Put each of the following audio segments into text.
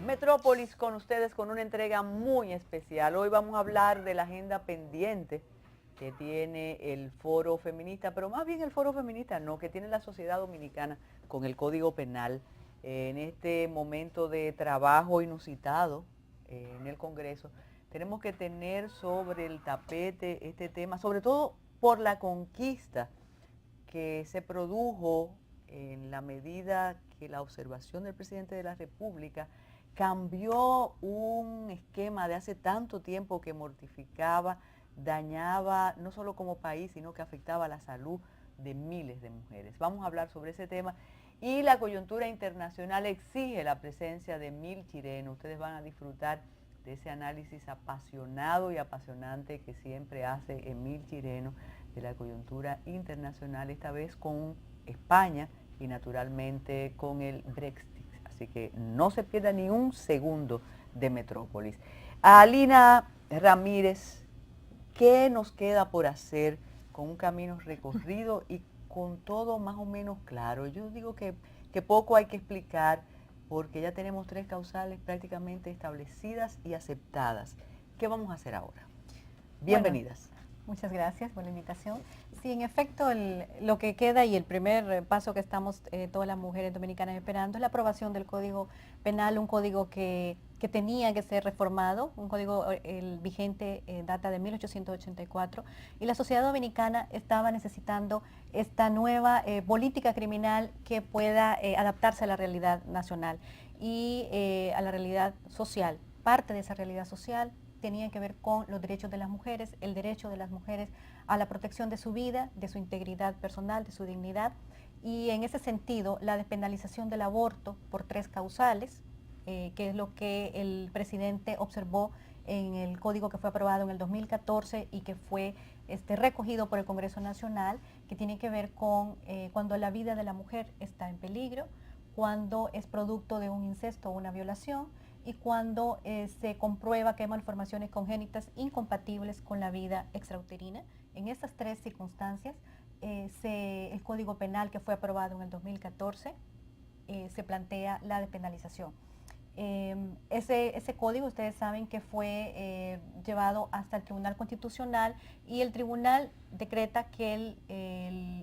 Metrópolis con ustedes con una entrega muy especial. Hoy vamos a hablar de la agenda pendiente que tiene el Foro Feminista, pero más bien el Foro Feminista no, que tiene la sociedad dominicana con el Código Penal en este momento de trabajo inusitado en el Congreso. Tenemos que tener sobre el tapete este tema, sobre todo por la conquista que se produjo en la medida que la observación del presidente de la República cambió un esquema de hace tanto tiempo que mortificaba, dañaba no solo como país, sino que afectaba la salud de miles de mujeres. Vamos a hablar sobre ese tema y la coyuntura internacional exige la presencia de Emil Chireno. Ustedes van a disfrutar de ese análisis apasionado y apasionante que siempre hace Emil Chireno de la coyuntura internacional, esta vez con España y naturalmente con el Brexit. Así que no se pierda ni un segundo de Metrópolis. Alina Ramírez, ¿qué nos queda por hacer con un camino recorrido y con todo más o menos claro? Yo digo que poco hay que explicar porque ya tenemos 3 causales prácticamente establecidas y aceptadas. ¿Qué vamos a hacer ahora? Bienvenidas. Bueno, muchas gracias por la invitación. Sí, en efecto, lo que queda y el primer paso que estamos todas las mujeres dominicanas esperando es la aprobación del Código Penal, un código que tenía que ser reformado, un código el vigente data de 1884, y la sociedad dominicana estaba necesitando esta nueva política criminal que pueda adaptarse a la realidad nacional y a la realidad social. Parte de esa realidad social tenía que ver con los derechos de las mujeres, el derecho de las mujeres a la protección de su vida, de su integridad personal, de su dignidad, y en ese sentido la despenalización del aborto por 3 causales, que es lo que el presidente observó en el código que fue aprobado en el 2014 y que fue recogido por el Congreso Nacional, que tiene que ver con cuando la vida de la mujer está en peligro, cuando es producto de un incesto o una violación, y cuando se comprueba que hay malformaciones congénitas incompatibles con la vida extrauterina. En esas 3 circunstancias, el Código Penal que fue aprobado en el 2014 se plantea la despenalización. Ese código, ustedes saben que fue llevado hasta el Tribunal Constitucional y el Tribunal decreta que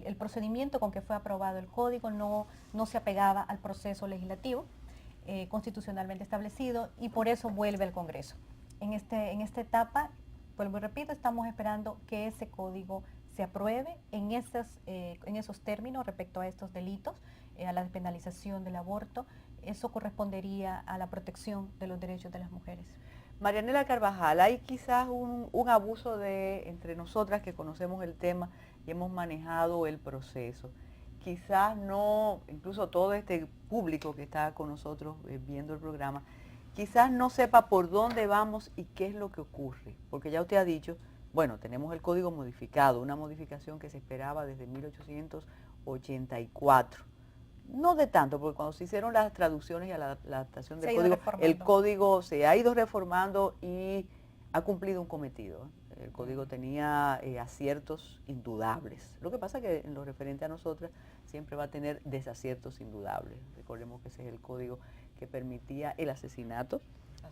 el procedimiento con que fue aprobado el código no se apegaba al proceso legislativo constitucionalmente establecido y por eso vuelve al Congreso. En esta etapa, vuelvo y repito, estamos esperando que ese código se apruebe en esos términos respecto a estos delitos, a la despenalización del aborto. Eso correspondería a la protección de los derechos de las mujeres. Marianela Carvajal, hay quizás un abuso entre nosotras que conocemos el tema y hemos manejado el proceso. Quizás no, incluso todo este público que está con nosotros viendo el programa, quizás no sepa por dónde vamos y qué es lo que ocurre. Porque ya usted ha dicho, bueno, tenemos el código modificado, una modificación que se esperaba desde 1884. No de tanto, porque cuando se hicieron las traducciones y la adaptación del código, el código se ha ido reformando y ha cumplido un cometido. El código tenía aciertos indudables. Lo que pasa es que en lo referente a nosotras siempre va a tener desaciertos indudables. Recordemos que ese es el código que permitía el asesinato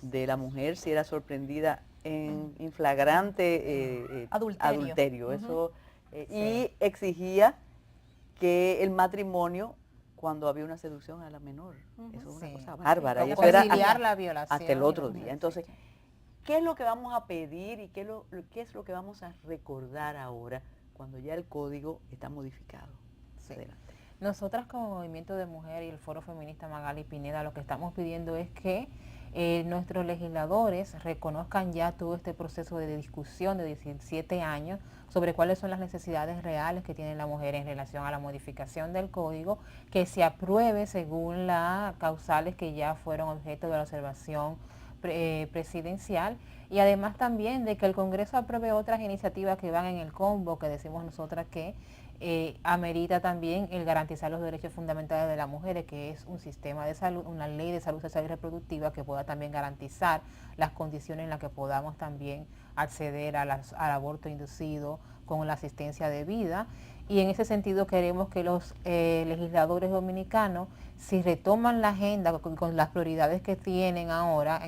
de la mujer si era sorprendida en flagrante adulterio. Eso, y exigía que el matrimonio cuando había una seducción a la menor. Eso es una cosa bárbara. Y eso era la violación hasta el otro día. Entonces, ¿qué es lo que vamos a pedir y qué es lo que vamos a recordar ahora cuando ya el código está modificado? Sí. Adelante. Nosotras como Movimiento de Mujer y el Foro Feminista Magali Pineda lo que estamos pidiendo es que nuestros legisladores reconozcan ya todo este proceso de discusión de 17 años sobre cuáles son las necesidades reales que tiene la mujer en relación a la modificación del código, que se apruebe según las causales que ya fueron objeto de la observación presidencial, y además también de que el Congreso apruebe otras iniciativas que van en el combo, que decimos nosotras que amerita también el garantizar los derechos fundamentales de las mujeres, que es un sistema de salud, una ley de salud sexual y reproductiva que pueda también garantizar las condiciones en las que podamos también acceder al aborto inducido con la asistencia de vida. y en ese sentido queremos que los legisladores dominicanos, si retoman la agenda con las prioridades que tienen ahora,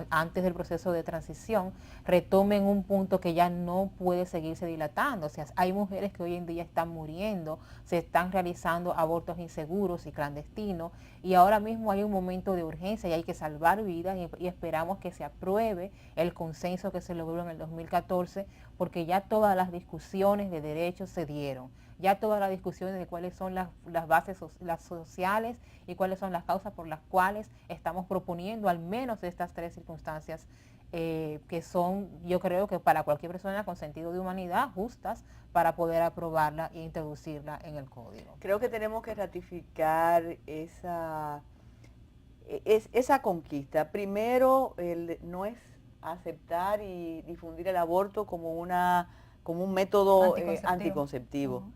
antes del proceso de transición, retomen un punto que ya no puede seguirse dilatando. O sea, hay mujeres que hoy en día están muriendo, se están realizando abortos inseguros y clandestinos, y ahora mismo hay un momento de urgencia y hay que salvar vidas, y esperamos que se apruebe el consenso que se logró en el 2014, porque ya todas las discusiones de derechos se dieron. Ya todas las discusiones de cuáles son las bases las sociales y cuáles son las causas por las cuales estamos proponiendo al menos estas 3 circunstancias que son, yo creo que para cualquier persona con sentido de humanidad, justas para poder aprobarla e introducirla en el código. Creo que tenemos que ratificar esa conquista. Primero, no es aceptar y difundir el aborto como un método anticonceptivo.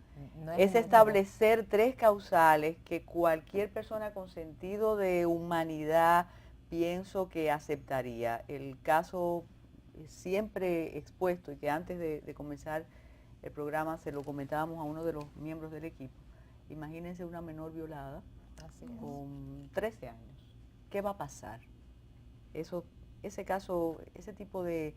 No es establecer 3 causales que cualquier persona con sentido de humanidad pienso que aceptaría. El caso siempre expuesto, y que antes de comenzar el programa se lo comentábamos a uno de los miembros del equipo. Imagínense una menor violada con 13 años. ¿Qué va a pasar? Ese caso, ese tipo de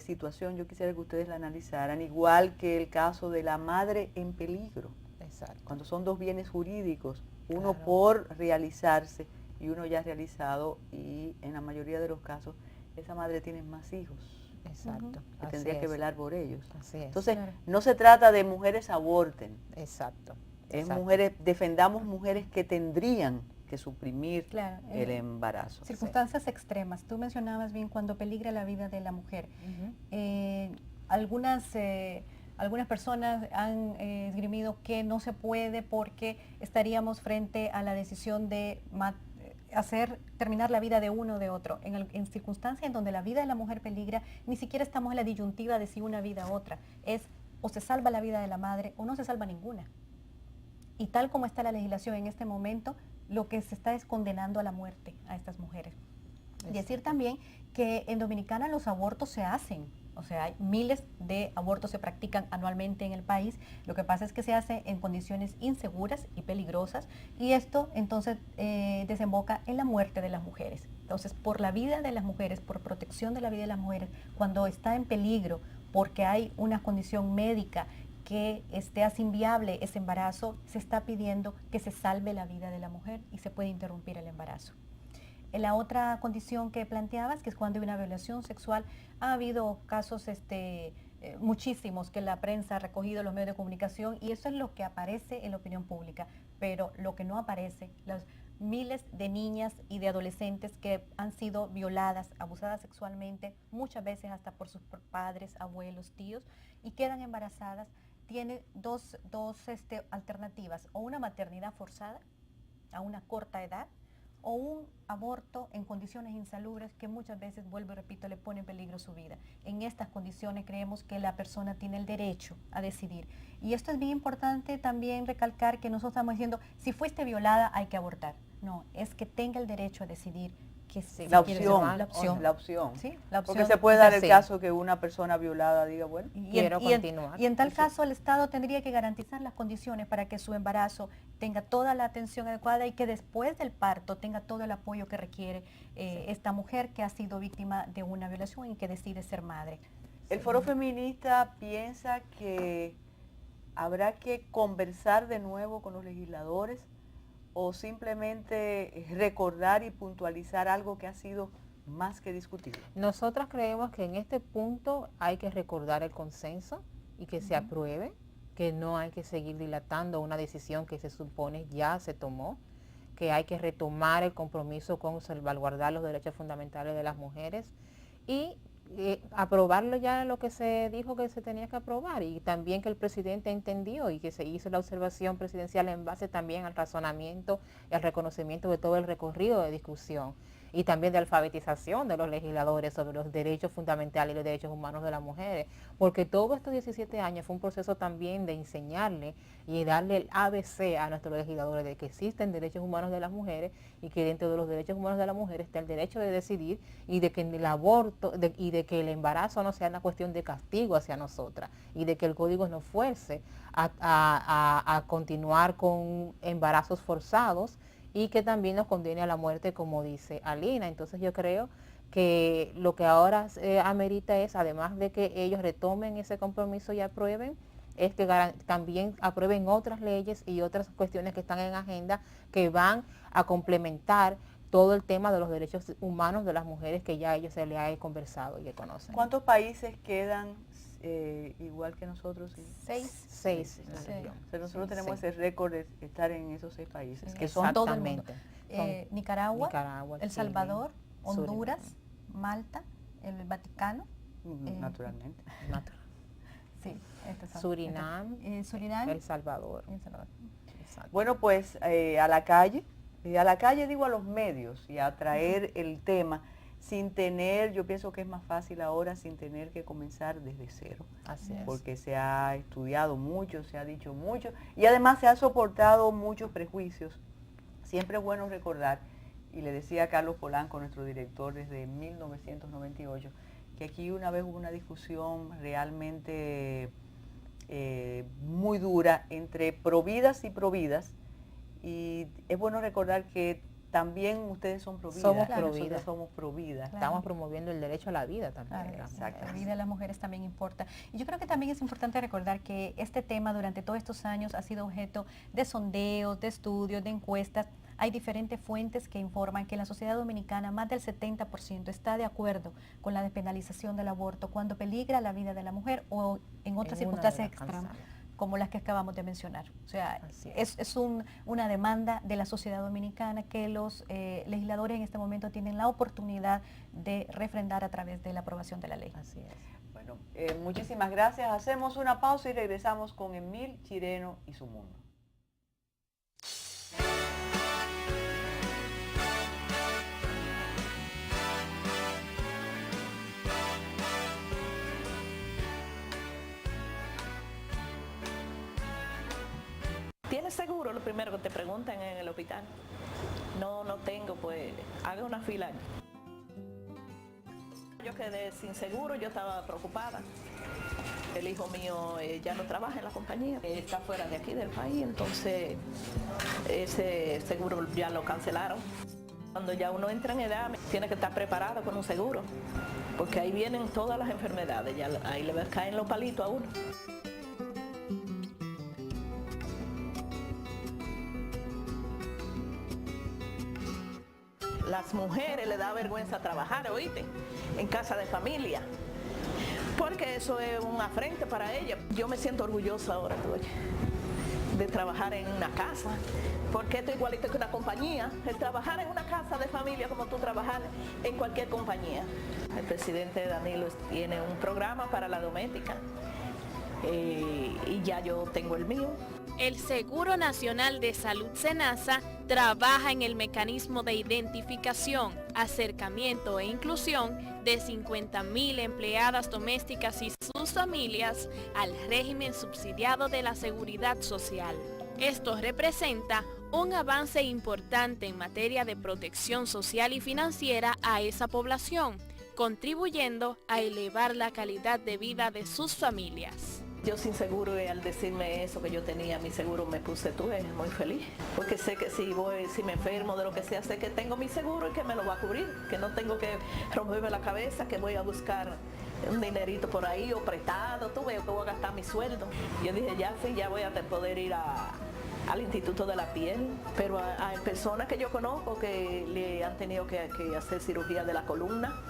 situación, yo quisiera que ustedes la analizaran, igual que el caso de la madre en peligro. Exacto. Cuando son 2 bienes jurídicos, uno Claro. por realizarse y uno ya realizado, y en la mayoría de los casos esa madre tiene más hijos. Exacto. Que tendría que velar por ellos. Así es. Entonces, Claro. no se trata de mujeres aborten, Exacto. es Exacto. mujeres, defendamos mujeres que tendrían que suprimir Claro, el embarazo. circunstancias extremas. Tú mencionabas bien cuando peligra la vida de la mujer. Ujú. Algunas personas han esgrimido que no se puede porque estaríamos frente a la decisión de terminar la vida de uno o de otro. En circunstancias en donde la vida de la mujer peligra, ni siquiera estamos en la disyuntiva de si una vida u otra. Es o se salva la vida de la madre o no se salva ninguna. Y tal como está la legislación en este momento, lo que se está es condenando a la muerte a estas mujeres. Decir también que en Dominicana los abortos se hacen, o sea, hay miles de abortos se practican anualmente en el país. Lo que pasa es que se hace en condiciones inseguras y peligrosas, y esto entonces desemboca en la muerte de las mujeres. Entonces, por la vida de las mujeres, por protección de la vida de las mujeres, cuando está en peligro porque hay una condición médica que hace inviable ese embarazo, se está pidiendo que se salve la vida de la mujer y se puede interrumpir el embarazo. La otra condición que planteabas, que es cuando hay una violación sexual, ha habido casos muchísimos que la prensa ha recogido, los medios de comunicación, y eso es lo que aparece en la opinión pública, pero lo que no aparece, los miles de niñas y de adolescentes que han sido violadas, abusadas sexualmente, muchas veces hasta por sus padres, abuelos, tíos, y quedan embarazadas, tiene dos alternativas: o una maternidad forzada a una corta edad, o un aborto en condiciones insalubres que muchas veces, vuelvo y repito, le pone en peligro su vida. En estas condiciones creemos que la persona tiene el derecho a decidir. Y esto es bien importante también recalcar, que nosotros estamos diciendo, si fuiste violada hay que abortar. No, es que tenga el derecho a decidir que sí, La si opción, la opción. la opción. Sí, la opción. Porque se puede dar el Sí. caso que una persona violada diga, bueno, Quiero continuar. Y en tal caso el Estado tendría que garantizar las condiciones para que su embarazo tenga toda la atención adecuada y que después del parto tenga todo el apoyo que requiere esta mujer que ha sido víctima de una violación y que decide ser madre. el Foro Feminista piensa que habrá que conversar de nuevo con los legisladores, o simplemente recordar y puntualizar algo que ha sido más que discutido. Nosotras creemos que en este punto hay que recordar el consenso y que se apruebe, que no hay que seguir dilatando una decisión que se supone ya se tomó, que hay que retomar el compromiso con salvaguardar los derechos fundamentales de las mujeres y aprobarlo ya lo que se dijo que se tenía que aprobar, y también que el presidente entendió y que se hizo la observación presidencial en base también al razonamiento y al reconocimiento de todo el recorrido de discusión. y también de alfabetización de los legisladores sobre los derechos fundamentales y los derechos humanos de las mujeres, porque todos estos 17 años fue un proceso también de enseñarle y darle el ABC a nuestros legisladores de que existen derechos humanos de las mujeres y que dentro de los derechos humanos de las mujeres está el derecho de decidir y de que el aborto y de que el embarazo no sea una cuestión de castigo hacia nosotras y de que el código nos fuerce a continuar con embarazos forzados y que también nos condene a la muerte, como dice Alina. Entonces yo creo que lo que ahora amerita es, además de que ellos retomen ese compromiso y aprueben, es que también aprueben otras leyes y otras cuestiones que están en agenda que van a complementar todo el tema de los derechos humanos de las mujeres que ya a ellos se les ha conversado y que conocen. ¿Cuántos países quedan igual que nosotros? 6 en la región. O sea, nosotros tenemos ese récord de estar en esos 6 países, que son todo el mundo. Son Nicaragua, El Chile, Salvador, Honduras, Surinam. Malta, el Vaticano. Naturalmente. Sí, Surinam, Surinam, El Salvador. Bueno, pues a la calle digo a los medios y a traer el tema sin tener, yo pienso que es más fácil ahora sin tener que comenzar desde cero. Así es. Porque se ha estudiado mucho, se ha dicho mucho y además se ha soportado muchos prejuicios. Siempre es bueno recordar, y le decía a Carlos Polanco, nuestro director desde 1998, que aquí una vez hubo una discusión realmente muy dura entre providas y providas, y es bueno recordar que también ustedes son providas. Somos nosotros somos providas. Claro. Estamos promoviendo el derecho a la vida también. Claro, Exacto. la vida de las mujeres también importa. Y yo creo que también es importante recordar que este tema durante todos estos años ha sido objeto de sondeos, de estudios, de encuestas. Hay diferentes fuentes que informan que en la sociedad dominicana más del 70% está de acuerdo con la despenalización del aborto cuando peligra la vida de la mujer o en otras circunstancias extremas como las que acabamos de mencionar. O sea, es una demanda de la sociedad dominicana que los legisladores en este momento tienen la oportunidad de refrendar a través de la aprobación de la ley. Así es. Bueno, muchísimas gracias. Hacemos una pausa y regresamos con Emil Chireno y su mundo. ¿Tienes seguro? Lo primero que te preguntan en el hospital. No tengo, pues haga una fila. Yo quedé sin seguro, yo estaba preocupada. El hijo mío ya no trabaja en la compañía, está fuera de aquí del país, entonces ese seguro ya lo cancelaron. Cuando ya uno entra en edad, tiene que estar preparado con un seguro, porque ahí vienen todas las enfermedades, ya ahí le caen los palitos a uno. Las mujeres les da vergüenza trabajar, oíste, en casa de familia, porque eso es un afrente para ellas. Yo me siento orgullosa ahora, oye, de trabajar en una casa, porque esto es igualito que una compañía, el trabajar en una casa de familia como tú trabajar en cualquier compañía. El presidente Danilo tiene un programa para la doméstica y ya yo tengo el mío. El Seguro Nacional de Salud SENASA trabaja en el mecanismo de identificación, acercamiento e inclusión de 50,000 empleadas domésticas y sus familias al régimen subsidiado de la Seguridad Social. Esto representa un avance importante en materia de protección social y financiera a esa población, contribuyendo a elevar la calidad de vida de sus familias. Yo sin seguro, al decirme eso que yo tenía mi seguro, me puse muy feliz, porque sé que si me enfermo de lo que sea, sé que tengo mi seguro y que me lo va a cubrir, que no tengo que romperme la cabeza, que voy a buscar un dinerito por ahí o prestado, tú ves que voy a gastar mi sueldo. Yo dije, ya voy a poder ir al Instituto de la Piel, pero hay personas que yo conozco que le han tenido que hacer cirugía de la columna,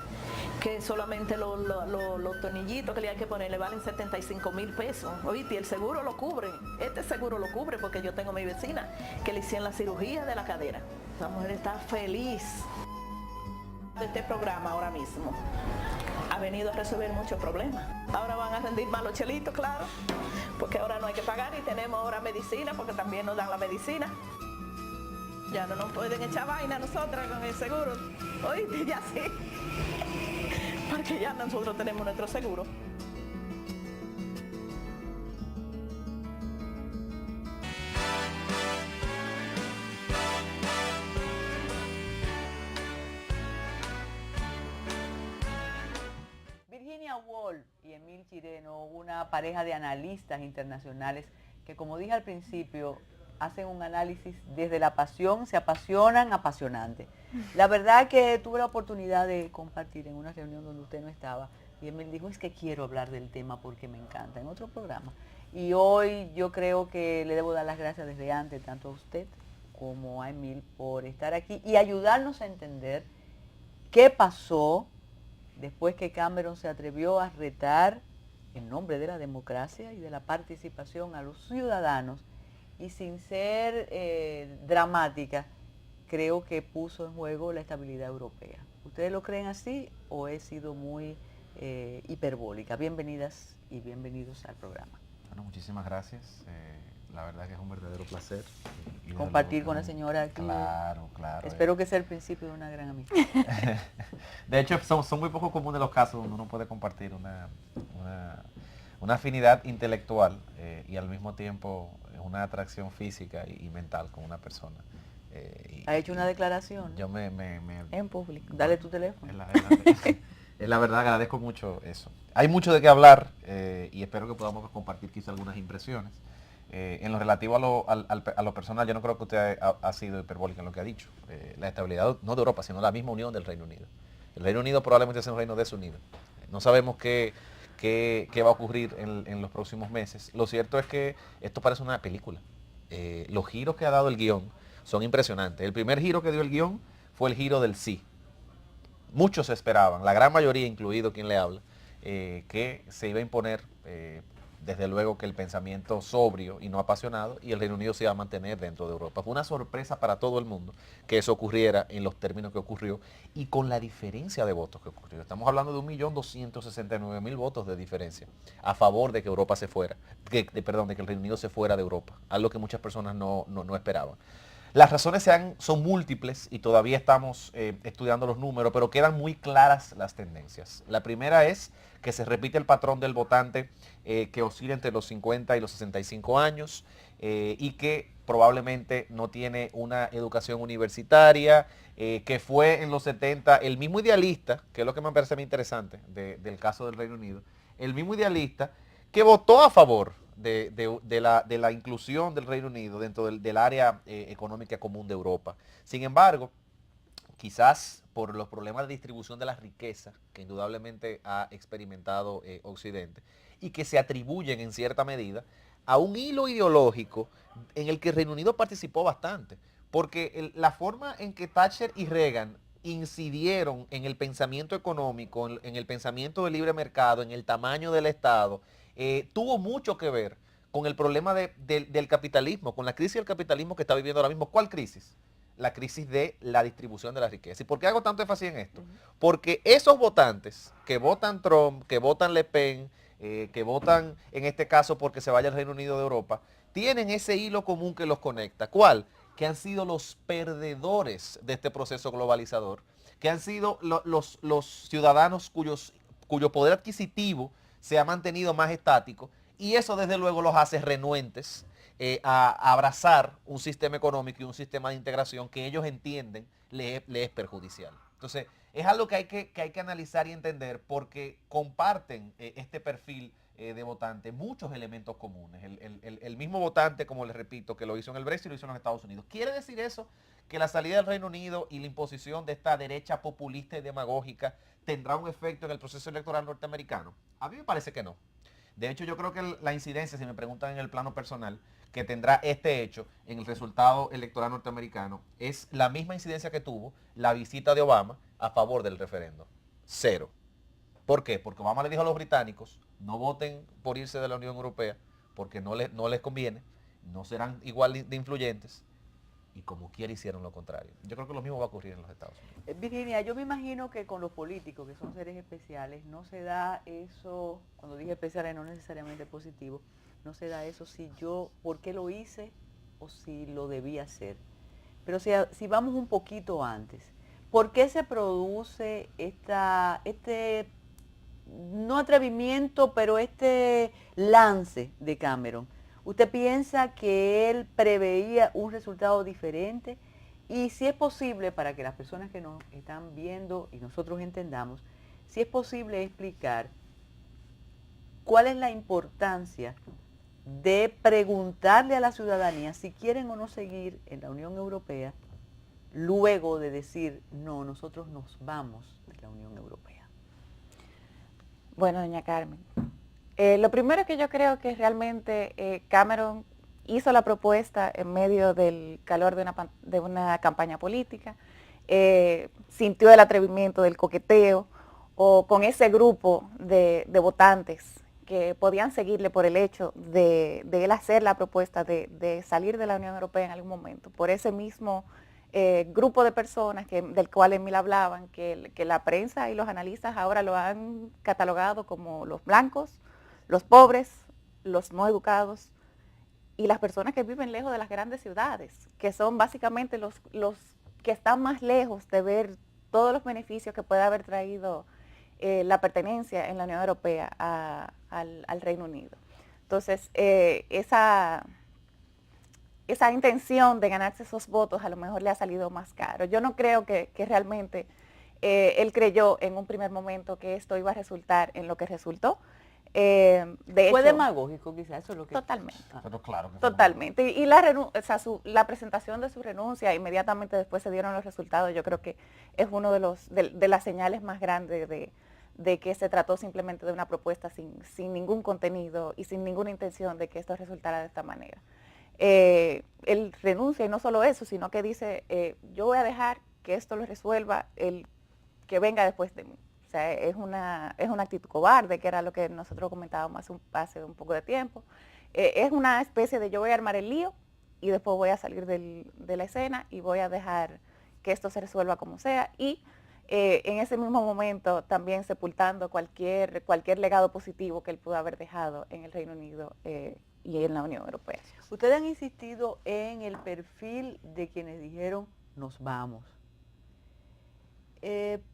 que solamente los tornillitos que le hay que poner le valen 75,000 pesos. Oíste, el seguro lo cubre, este seguro lo cubre porque yo tengo a mi vecina que le hicieron la cirugía de la cadera. La mujer está feliz de este programa ahora mismo. Ha venido a resolver muchos problemas. Ahora van a rendir más los chelitos, claro, porque ahora no hay que pagar y tenemos ahora medicina porque también nos dan la medicina. Ya no nos pueden echar vaina a nosotras con el seguro. Oíste, ya sí. Porque ya nosotros tenemos nuestro seguro. Virginia Woolf y Emil Chireno, una pareja de analistas internacionales que, como dije al principio, hacen un análisis desde la pasión, se apasionan, apasionante. La verdad que tuve la oportunidad de compartir en una reunión donde usted no estaba y Emil dijo, es que quiero hablar del tema porque me encanta, en otro programa. Y hoy yo creo que le debo dar las gracias desde antes, tanto a usted como a Emil, por estar aquí y ayudarnos a entender qué pasó después que Cameron se atrevió a retar en nombre de la democracia y de la participación a los ciudadanos y sin ser dramática, creo que puso en juego la estabilidad europea. ¿Ustedes lo creen así o he sido muy hiperbólica? Bienvenidas y bienvenidos al programa. Bueno, muchísimas gracias. La verdad que es un verdadero placer. Y compartir con la señora aquí. Claro, claro. Espero que sea el principio de una gran amistad. De hecho, son muy poco comunes los casos donde uno puede compartir una afinidad intelectual y al mismo tiempo una atracción física y mental con una persona. ¿Ha hecho una declaración? Yo en público. Dale tu teléfono. La verdad agradezco mucho eso. Hay mucho de qué hablar y espero que podamos compartir quizá algunas impresiones. En lo relativo a lo personal, yo no creo que usted ha sido hiperbólica en lo que ha dicho. La estabilidad no de Europa, sino la misma unión del Reino Unido. El Reino Unido probablemente sea un reino desunido. No sabemos qué va a ocurrir en los próximos meses. Lo cierto es que esto parece una película. Los giros que ha dado el guión son impresionantes. El primer giro que dio el guión fue el giro del sí. Muchos esperaban, la gran mayoría, incluido quien le habla, que se iba a imponer desde luego que el pensamiento sobrio y no apasionado y el Reino Unido se iba a mantener dentro de Europa. Fue una sorpresa para todo el mundo que eso ocurriera en los términos que ocurrió y con la diferencia de votos que ocurrió. Estamos hablando de 1.269.000 votos de diferencia a favor de que Europa se fuera, de que el Reino Unido se fuera de Europa, algo que muchas personas no esperaban. Las razones son múltiples y todavía estamos estudiando los números, pero quedan muy claras las tendencias. La primera es que se repite el patrón del votante que oscila entre los 50 y los 65 años y que probablemente no tiene una educación universitaria, que fue en los 70 el mismo idealista, que es lo que me parece muy interesante del caso del Reino Unido, el mismo idealista que votó a favor de la inclusión del Reino Unido dentro del área económica común de Europa. Sin embargo, quizás por los problemas de distribución de la riqueza que indudablemente ha experimentado Occidente y que se atribuyen en cierta medida a un hilo ideológico en el que el Reino Unido participó bastante, porque la forma en que Thatcher y Reagan incidieron en el pensamiento económico, en el pensamiento del libre mercado, en el tamaño del Estado, tuvo mucho que ver con el problema del capitalismo, con la crisis del capitalismo que está viviendo ahora mismo. ¿Cuál crisis? La crisis de la distribución de la riqueza. ¿Y por qué hago tanto énfasis en esto? Porque esos votantes que votan Trump, que votan Le Pen, que votan en este caso porque se vaya al Reino Unido de Europa, tienen ese hilo común que los conecta. ¿Cuál? Que han sido los perdedores de este proceso globalizador, que han sido los ciudadanos cuyo poder adquisitivo se ha mantenido más estático y eso desde luego los hace renuentes a abrazar un sistema económico y un sistema de integración que ellos entienden le es perjudicial. Entonces, es algo que hay que analizar y entender porque comparten este perfil de votante muchos elementos comunes. El mismo votante, como les repito, que lo hizo en el Brexit, lo hizo en los Estados Unidos. ¿Quiere decir eso que la salida del Reino Unido y la imposición de esta derecha populista y demagógica tendrá un efecto en el proceso electoral norteamericano? A mí me parece que no. De hecho, yo creo que la incidencia, si me preguntan en el plano personal, que tendrá este hecho en el resultado electoral norteamericano es la misma incidencia que tuvo la visita de Obama a favor del referendo. Cero. ¿Por qué? Porque Obama le dijo a los británicos, no voten por irse de la Unión Europea, porque no les conviene, no serán igual de influyentes, y como quiera hicieron lo contrario. Yo creo que lo mismo va a ocurrir en los Estados Unidos. Virginia, yo me imagino que con los políticos, que son seres especiales, no se da eso, cuando dije especiales no necesariamente positivo, no se da eso si yo, por qué lo hice o si lo debía hacer. Pero si vamos un poquito antes, ¿por qué se produce este, no atrevimiento, pero este lance de Cameron? ¿Usted piensa que él preveía un resultado diferente? Y si es posible, para que las personas que nos están viendo y nosotros entendamos, si es posible explicar cuál es la importancia de preguntarle a la ciudadanía si quieren o no seguir en la Unión Europea, luego de decir, no, nosotros nos vamos de la Unión Europea. Bueno, doña Carmen, lo primero que yo creo que realmente Cameron hizo la propuesta en medio del calor de una campaña política, sintió el atrevimiento del coqueteo o con ese grupo de votantes que podían seguirle por el hecho de él hacer la propuesta de salir de la Unión Europea en algún momento, por ese mismo grupo de personas del cual Emil hablaban, que la prensa y los analistas ahora lo han catalogado como los blancos, los pobres, los no educados y las personas que viven lejos de las grandes ciudades, que son básicamente los que están más lejos de ver todos los beneficios que puede haber traído la pertenencia en la Unión Europea al Reino Unido. Entonces, esa intención de ganarse esos votos a lo mejor le ha salido más caro. Yo no creo que realmente él creyó en un primer momento que esto iba a resultar en lo que resultó. De ¿Fue hecho, demagógico quizás? Eso es lo que... Totalmente. Pero claro que fue Totalmente. Y la presentación de su renuncia, inmediatamente después se dieron los resultados, yo creo que es uno de las señales más grandes de que se trató simplemente de una propuesta sin ningún contenido y sin ninguna intención de que esto resultara de esta manera. Él renuncia y no solo eso, sino que dice, yo voy a dejar que esto lo resuelva el que venga después de mí. O sea, es una actitud cobarde, que era lo que nosotros comentábamos hace un poco de tiempo. Es una especie de yo voy a armar el lío y después voy a salir de la escena y voy a dejar que esto se resuelva como sea. Y en ese mismo momento también sepultando cualquier legado positivo que él pudo haber dejado en el Reino Unido y en la Unión Europea. Ustedes han insistido en el perfil de quienes dijeron, nos vamos.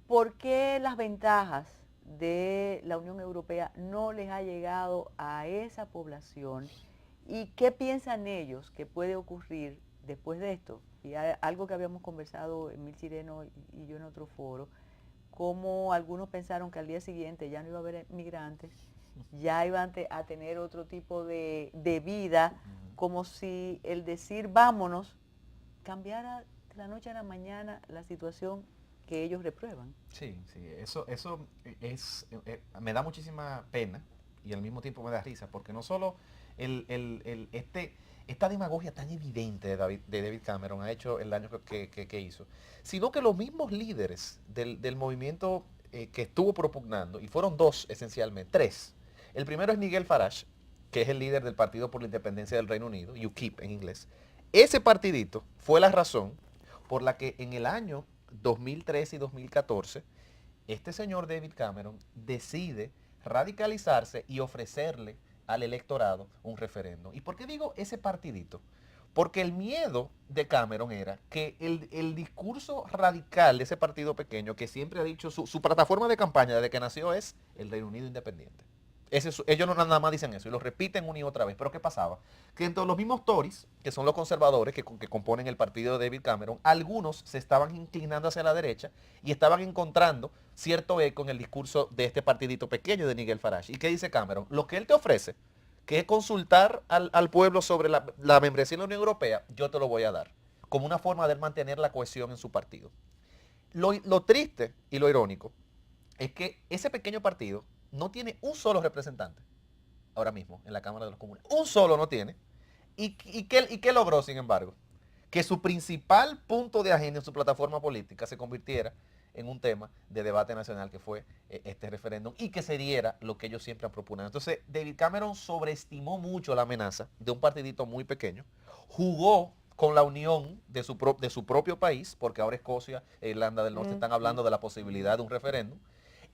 ¿Por qué las ventajas de la Unión Europea no les ha llegado a esa población? ¿Y qué piensan ellos que puede ocurrir después de esto? Y algo que habíamos conversado Emil Chireno y yo en otro foro, como algunos pensaron que al día siguiente ya no iba a haber migrantes, ya iban a tener otro tipo de vida, como si el decir vámonos cambiara de la noche a la mañana la situación que ellos reprueban. Sí, eso me da muchísima pena y al mismo tiempo me da risa, porque no solo esta demagogia tan evidente de David Cameron ha hecho el daño que hizo, sino que los mismos líderes del movimiento que estuvo propugnando, y fueron tres. El primero es Nigel Farage, que es el líder del Partido por la Independencia del Reino Unido, UKIP en inglés. Ese partidito fue la razón por la que en el año 2013 y 2014, este señor David Cameron decide radicalizarse y ofrecerle al electorado un referéndum. ¿Y por qué digo ese partidito? Porque el miedo de Cameron era que el discurso radical de ese partido pequeño, que siempre ha dicho, su plataforma de campaña desde que nació es el Reino Unido independiente. Ellos no nada más dicen eso y lo repiten una y otra vez. Pero ¿qué pasaba? Que entre los mismos Tories, que son los conservadores que componen el partido de David Cameron, algunos se estaban inclinando hacia la derecha y estaban encontrando cierto eco en el discurso de este partidito pequeño de Nigel Farage. ¿Y qué dice Cameron? Lo que él te ofrece, que es consultar al pueblo sobre la membresía en la Unión Europea, yo te lo voy a dar, como una forma de él mantener la cohesión en su partido. Lo triste y lo irónico es que ese pequeño partido no tiene un solo representante ahora mismo en la Cámara de los Comunes. Un solo no tiene. ¿Y qué logró, sin embargo? Que su principal punto de agenda en su plataforma política se convirtiera en un tema de debate nacional, que fue este referéndum, y que se diera lo que ellos siempre han propugnado. Entonces, David Cameron sobreestimó mucho la amenaza de un partidito muy pequeño, jugó con la unión de su propio país, porque ahora Escocia e Irlanda del Norte están hablando de la posibilidad de un referéndum,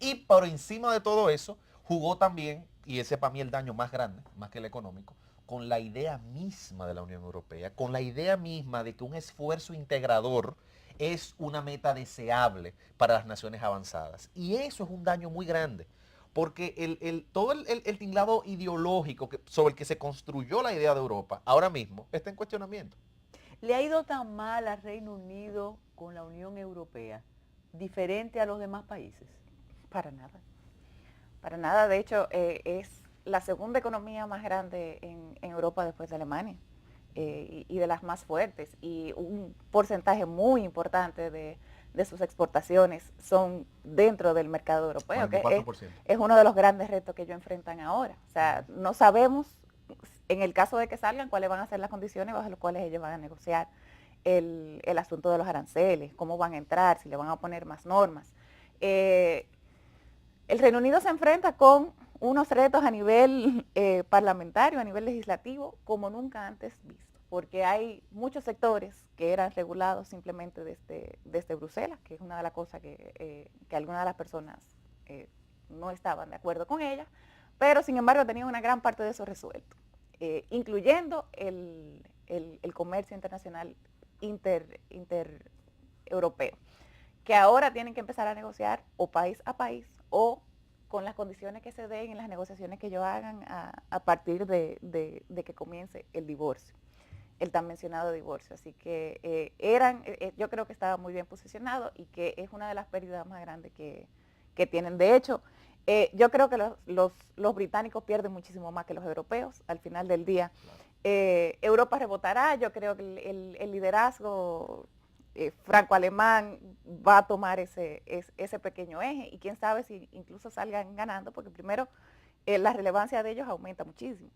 y por encima de todo eso, jugó también, y ese para mí el daño más grande, más que el económico, con la idea misma de la Unión Europea, con la idea misma de que un esfuerzo integrador es una meta deseable para las naciones avanzadas. Y eso es un daño muy grande, porque todo el tinglado ideológico sobre el que se construyó la idea de Europa, ahora mismo está en cuestionamiento. ¿Le ha ido tan mal al Reino Unido con la Unión Europea, diferente a los demás países? Para nada. Para nada. De hecho, es la segunda economía más grande en Europa después de Alemania y de las más fuertes. Y un porcentaje muy importante de sus exportaciones son dentro del mercado europeo, 44%. que es uno de los grandes retos que ellos enfrentan ahora. O sea, no sabemos, en el caso de que salgan, cuáles van a ser las condiciones bajo las cuales ellos van a negociar el asunto de los aranceles, cómo van a entrar, si le van a poner más normas. El Reino Unido se enfrenta con unos retos a nivel parlamentario, a nivel legislativo, como nunca antes visto, porque hay muchos sectores que eran regulados simplemente desde Bruselas, que es una de las cosas que algunas de las personas no estaban de acuerdo con ella, pero sin embargo tenían una gran parte de eso resuelto, incluyendo el comercio internacional intereuropeo, que ahora tienen que empezar a negociar o país a país o con las condiciones que se den en las negociaciones que ellos hagan a partir de que comience el divorcio, el tan mencionado divorcio. Así que yo creo que estaba muy bien posicionado y que es una de las pérdidas más grandes que tienen. De hecho, yo creo que los británicos pierden muchísimo más que los europeos al final del día. Europa rebotará, yo creo que el liderazgo franco-alemán va a tomar ese pequeño eje y quién sabe si incluso salgan ganando, porque primero la relevancia de ellos aumenta muchísimo.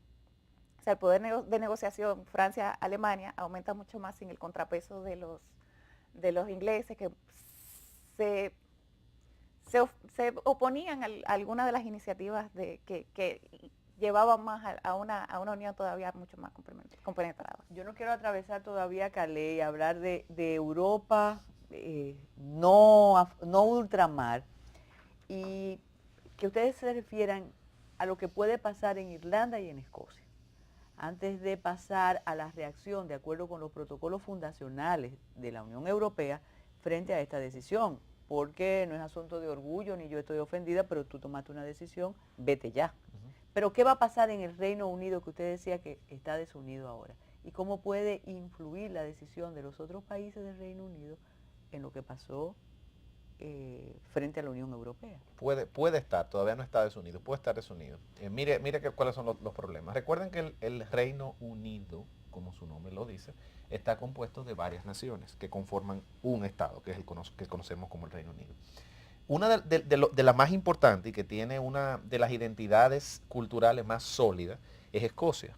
O sea, el poder de negociación Francia-Alemania aumenta mucho más sin el contrapeso de los ingleses que se oponían a algunas de las iniciativas que llevaban más a una unión todavía mucho más compenetrada. Yo no quiero atravesar todavía Calais y hablar de Europa, no ultramar, y que ustedes se refieran a lo que puede pasar en Irlanda y en Escocia, antes de pasar a la reacción de acuerdo con los protocolos fundacionales de la Unión Europea frente a esta decisión, porque no es asunto de orgullo ni yo estoy ofendida, pero tú tomaste una decisión, vete ya. Pero ¿qué va a pasar en el Reino Unido, que usted decía que está desunido ahora? ¿Y cómo puede influir la decisión de los otros países del Reino Unido en lo que pasó frente a la Unión Europea? Puede estar, todavía no está desunido, puede estar desunido. Mire cuáles son los problemas. Recuerden que el Reino Unido, como su nombre lo dice, está compuesto de varias naciones que conforman un Estado, que es que conocemos como el Reino Unido. Una de las más importantes y que tiene una de las identidades culturales más sólidas es Escocia,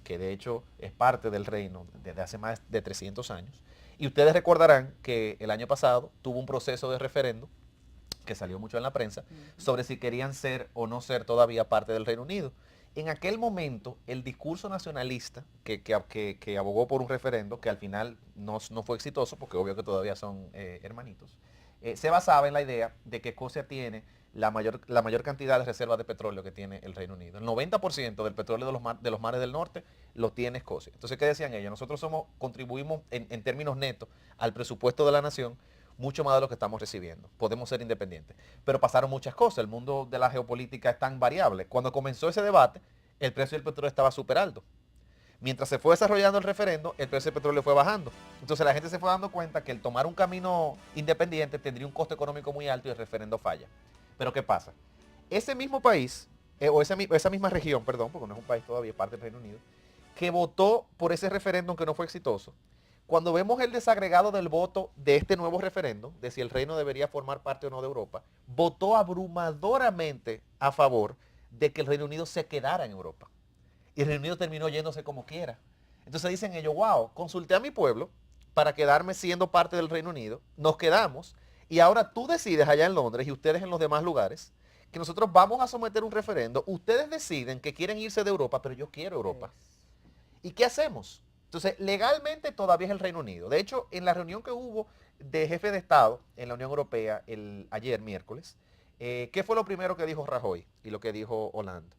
que de hecho es parte del reino desde hace más de 300 años. Y ustedes recordarán que el año pasado tuvo un proceso de referendo, que salió mucho en la prensa, sobre si querían ser o no ser todavía parte del Reino Unido. En aquel momento, el discurso nacionalista que abogó por un referendo, que al final no fue exitoso, porque obvio que todavía son hermanitos, se basaba en la idea de que Escocia tiene la mayor cantidad de reservas de petróleo que tiene el Reino Unido. El 90% del petróleo de los mares del norte lo tiene Escocia. Entonces, ¿qué decían ellos? Nosotros contribuimos en términos netos al presupuesto de la nación mucho más de lo que estamos recibiendo. Podemos ser independientes. Pero pasaron muchas cosas. El mundo de la geopolítica es tan variable. Cuando comenzó ese debate, el precio del petróleo estaba súper alto. Mientras se fue desarrollando el referendo, el precio del petróleo fue bajando. Entonces la gente se fue dando cuenta que el tomar un camino independiente tendría un costo económico muy alto y el referendo falla. Pero ¿qué pasa? Ese mismo país, esa misma región, perdón, porque no es un país todavía, es parte del Reino Unido, que votó por ese referéndum que no fue exitoso, cuando vemos el desagregado del voto de este nuevo referendo, de si el reino debería formar parte o no de Europa, votó abrumadoramente a favor de que el Reino Unido se quedara en Europa. Y el Reino Unido terminó yéndose como quiera. Entonces dicen ellos, wow, consulté a mi pueblo para quedarme siendo parte del Reino Unido, nos quedamos, y ahora tú decides allá en Londres y ustedes en los demás lugares, que nosotros vamos a someter un referendo, ustedes deciden que quieren irse de Europa, pero yo quiero Europa. ¿Y qué hacemos? Entonces, legalmente todavía es el Reino Unido. De hecho, en la reunión que hubo de jefe de Estado en la Unión Europea ayer, miércoles, ¿qué fue lo primero que dijo Rajoy y lo que dijo Hollande?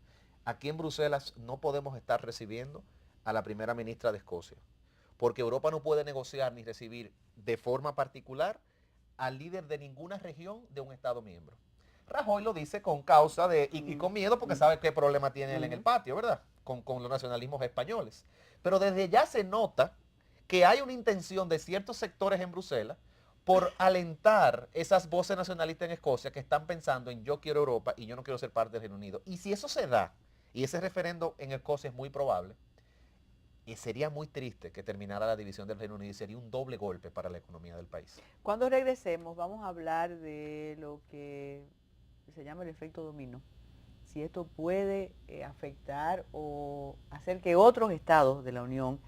aquí en Bruselas no podemos estar recibiendo a la primera ministra de Escocia, porque Europa no puede negociar ni recibir de forma particular al líder de ninguna región de un Estado miembro. Rajoy lo dice con causa de, y con miedo, porque sabe qué problema tiene él en el patio, ¿verdad? Con los nacionalismos españoles. Pero desde ya se nota que hay una intención de ciertos sectores en Bruselas por alentar esas voces nacionalistas en Escocia que están pensando en yo quiero Europa y yo no quiero ser parte del Reino Unido. Y si eso se da, y ese referendo en Escocia es muy probable, y sería muy triste que terminara la división del Reino Unido y sería un doble golpe para la economía del país. Cuando regresemos vamos a hablar de lo que se llama el efecto dominó. Si esto puede afectar o hacer que otros estados de la Unión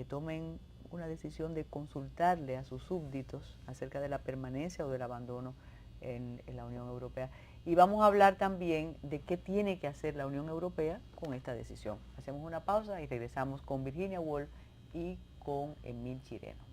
tomen una decisión de consultarle a sus súbditos acerca de la permanencia o del abandono en la Unión Europea. Y vamos a hablar también de qué tiene que hacer la Unión Europea con esta decisión. Hacemos una pausa y regresamos con Virginia Woolf y con Emil Chireno.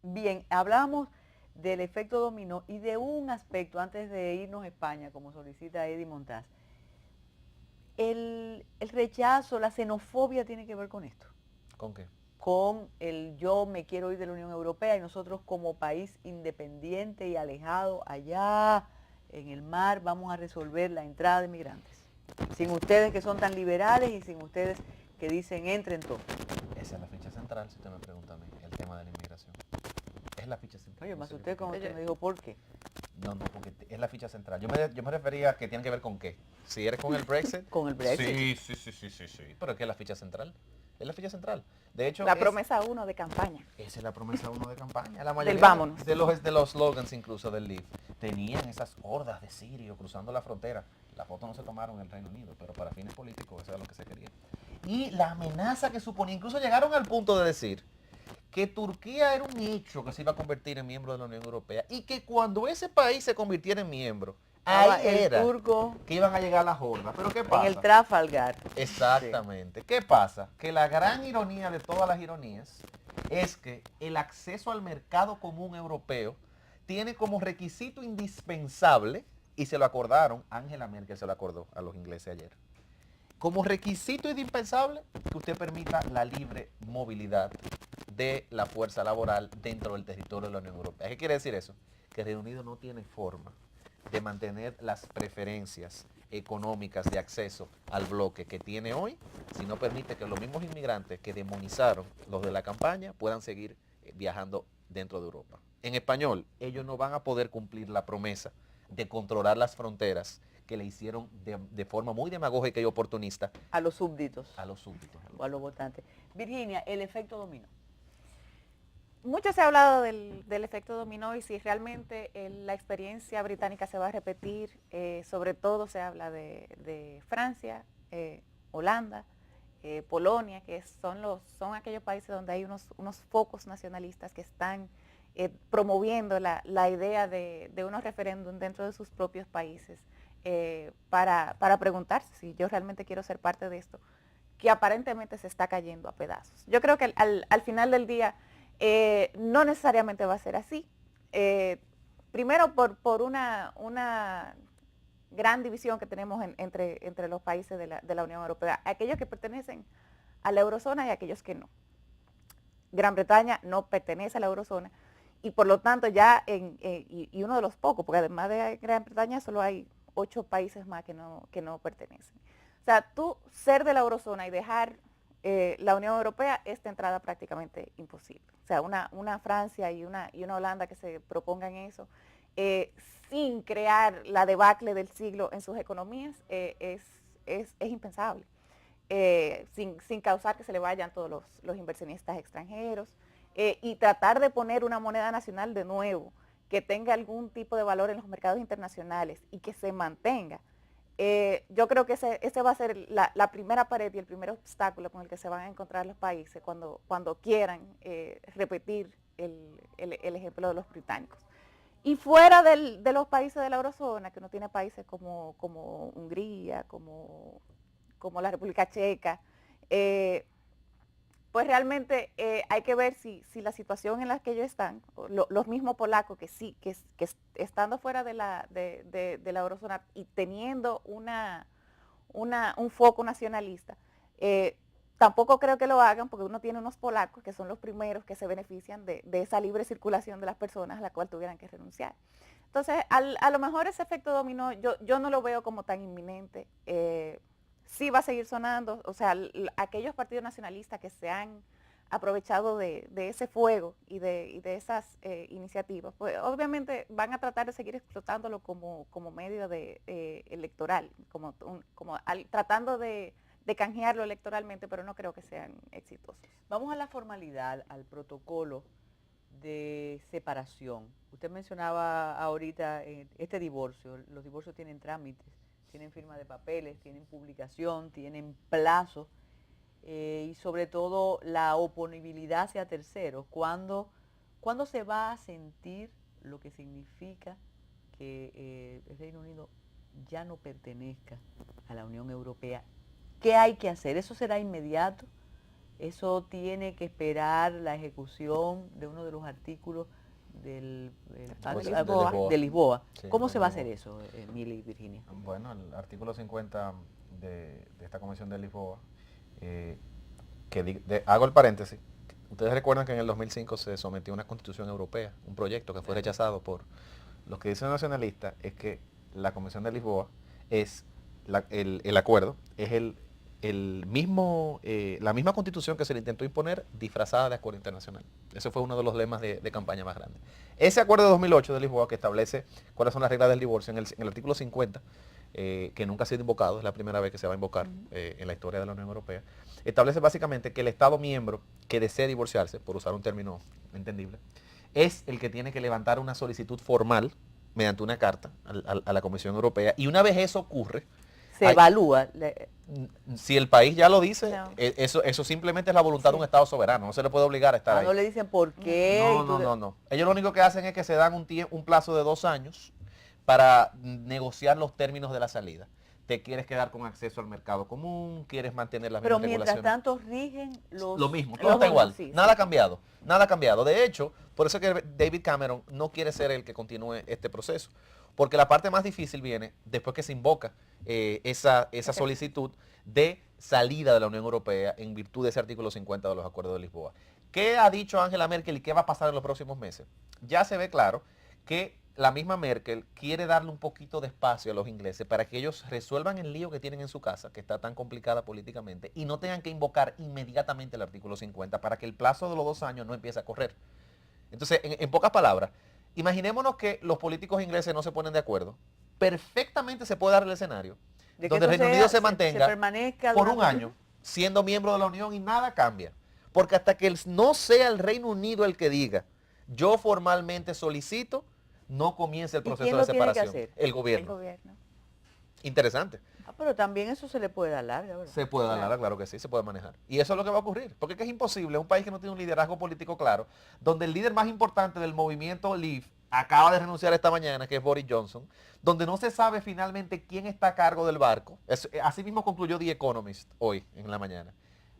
Bien, hablábamos del efecto dominó y de un aspecto antes de irnos a España, como solicita Eddie Montaz. El rechazo, la xenofobia tiene que ver con esto. ¿Con qué? Con el yo me quiero ir de la Unión Europea y nosotros como país independiente y alejado allá en el mar vamos a resolver la entrada de migrantes. Sin ustedes que son tan liberales y sin ustedes que dicen entren todos. Esa es la ficha central, si usted me pregunta a mí, el tema de la inmigración. Es la ficha central. Oye, más usted cuando usted me dijo ¿por qué? No, porque es la ficha central. Yo me refería a que tiene que ver con qué. Si eres con el Brexit. Con el Brexit. Sí. Pero es que es la ficha central. Es la ficha central. De hecho, la promesa 1 de campaña. Esa es la promesa 1 de campaña. La mayoría del vámonos. de los slogans incluso del Leave tenían esas hordas de sirios cruzando la frontera. La foto no se tomaron en el Reino Unido, pero para fines políticos eso era lo que se quería. Y la amenaza que suponía, incluso llegaron al punto de decir que Turquía era un hecho que se iba a convertir en miembro de la Unión Europea y que cuando ese país se convirtiera en miembro, ahí el era turco que iban a llegar las hordas. Pero ¿qué pasa? en el Trafalgar. Exactamente. ¿Qué pasa? Que la gran ironía de todas las ironías es que el acceso al mercado común europeo tiene como requisito indispensable, y se lo acordaron, Angela Merkel se lo acordó a los ingleses ayer, como requisito indispensable que usted permita la libre movilidad de la fuerza laboral dentro del territorio de la Unión Europea. ¿Qué quiere decir eso? Que el Reino Unido no tiene forma de mantener las preferencias económicas de acceso al bloque que tiene hoy si no permite que los mismos inmigrantes que demonizaron los de la campaña puedan seguir viajando dentro de Europa. En español, ellos no van a poder cumplir la promesa de controlar las fronteras que le hicieron de forma muy demagógica y oportunista A los súbditos. a los súbditos. O a los votantes. Virginia, el efecto dominó. Mucho se ha hablado del efecto dominó y si realmente la experiencia británica se va a repetir, sobre todo se habla de Francia, Holanda, Polonia, que son aquellos países donde hay unos focos nacionalistas que están promoviendo la idea de unos referéndum dentro de sus propios países para preguntarse si yo realmente quiero ser parte de esto, que aparentemente se está cayendo a pedazos. Yo creo que al final del día no necesariamente va a ser así. Primero por una gran división que tenemos entre los países de la Unión Europea, aquellos que pertenecen a la eurozona y aquellos que no. Gran Bretaña no pertenece a la eurozona y por lo tanto ya, y uno de los pocos, porque además de Gran Bretaña solo hay 8 países más que no pertenecen. O sea, tú ser de la eurozona y dejar la Unión Europea es de entrada prácticamente imposible. O sea, una Francia y una Holanda que se propongan eso, sin crear la debacle del siglo en sus economías, es impensable. Sin causar que se le vayan todos los inversionistas extranjeros, y tratar de poner una moneda nacional de nuevo que tenga algún tipo de valor en los mercados internacionales y que se mantenga. Yo creo que ese va a ser la primera pared y el primer obstáculo con el que se van a encontrar los países cuando quieran repetir el ejemplo de los británicos. Y fuera de los países de la eurozona, que uno tiene países como Hungría, como la República Checa, pues realmente hay que ver si la situación en la que ellos están, los mismos polacos que sí, que estando fuera de la eurozona y teniendo un foco nacionalista, tampoco creo que lo hagan, porque uno tiene unos polacos que son los primeros que se benefician de esa libre circulación de las personas a la cual tuvieran que renunciar. Entonces, a lo mejor ese efecto dominó, yo no lo veo como tan inminente. Sí va a seguir sonando, o sea, aquellos partidos nacionalistas que se han aprovechado de ese fuego y de esas iniciativas, pues obviamente van a tratar de seguir explotándolo como medio electoral, tratando de canjearlo electoralmente, pero no creo que sean exitosos. Vamos a la formalidad, al protocolo de separación. Usted mencionaba ahorita este divorcio, los divorcios tienen trámites, tienen firma de papeles, tienen publicación, tienen plazo, y sobre todo la oponibilidad hacia terceros. ¿Cuándo se va a sentir lo que significa que el Reino Unido ya no pertenezca a la Unión Europea? ¿Qué hay que hacer? ¿Eso será inmediato? ¿Eso tiene que esperar la ejecución de uno de los artículos de Lisboa? Sí, ¿Cómo se va a Lisboa. hacer eso, Mili y Virginia? Bueno, el artículo 50 de esta Convención de Lisboa, hago el paréntesis. Ustedes recuerdan que en el 2005 se sometió a una constitución europea, un proyecto que fue rechazado por los que dicen nacionalistas, es que la Convención de Lisboa es el acuerdo, es la misma constitución que se le intentó imponer disfrazada de acuerdo internacional. Ese fue uno de los lemas de campaña más grandes. Ese acuerdo de 2008 de Lisboa, que establece cuáles son las reglas del divorcio, en el artículo 50, que nunca ha sido invocado, es la primera vez que se va a invocar en la historia de la Unión Europea, establece básicamente que el Estado miembro que desee divorciarse, por usar un término entendible, es el que tiene que levantar una solicitud formal mediante una carta a la Comisión Europea, y una vez eso ocurre, Se evalúa. Si el país ya lo dice, No. eso simplemente es la voluntad de un Estado soberano, no se le puede obligar a estar ahí. No le dicen por qué. No. Ellos lo único que hacen es que se dan un plazo de 2 años para negociar los términos de la salida. ¿Te quieres quedar con acceso al mercado común? ¿Quieres mantener las Pero mismas mientras regulaciones? tanto rigen los... Lo mismo, todo está igual. sí, Nada ha cambiado, nada ha cambiado. De hecho, por eso es que David Cameron no quiere ser el que continúe este proceso. Porque la parte más difícil viene después que se invoca esa solicitud de salida de la Unión Europea en virtud de ese artículo 50 de los Acuerdos de Lisboa. ¿Qué ha dicho Angela Merkel y qué va a pasar en los próximos meses? Ya se ve claro que la misma Merkel quiere darle un poquito de espacio a los ingleses para que ellos resuelvan el lío que tienen en su casa, que está tan complicada políticamente, y no tengan que invocar inmediatamente el artículo 50 para que el plazo de los 2 años no empiece a correr. Entonces, en pocas palabras, imaginémonos que los políticos ingleses no se ponen de acuerdo. Perfectamente se puede dar el escenario De que donde el esto Reino Unido se mantenga permanezca por un durante- año siendo miembro de la Unión y nada cambia. Porque hasta que no sea el Reino Unido el que diga, yo formalmente solicito, no comience el ¿Y proceso quién de lo tiene que separación. hacer? El gobierno. El gobierno. Interesante. Pero también eso se le puede dar larga, ¿verdad? Se puede dar, claro que sí, se puede manejar. Y eso es lo que va a ocurrir. Porque es que es imposible, un país que no tiene un liderazgo político claro, donde el líder más importante del movimiento Leave acaba de renunciar esta mañana, que es Boris Johnson, donde no se sabe finalmente quién está a cargo del barco. Así mismo concluyó The Economist hoy en la mañana.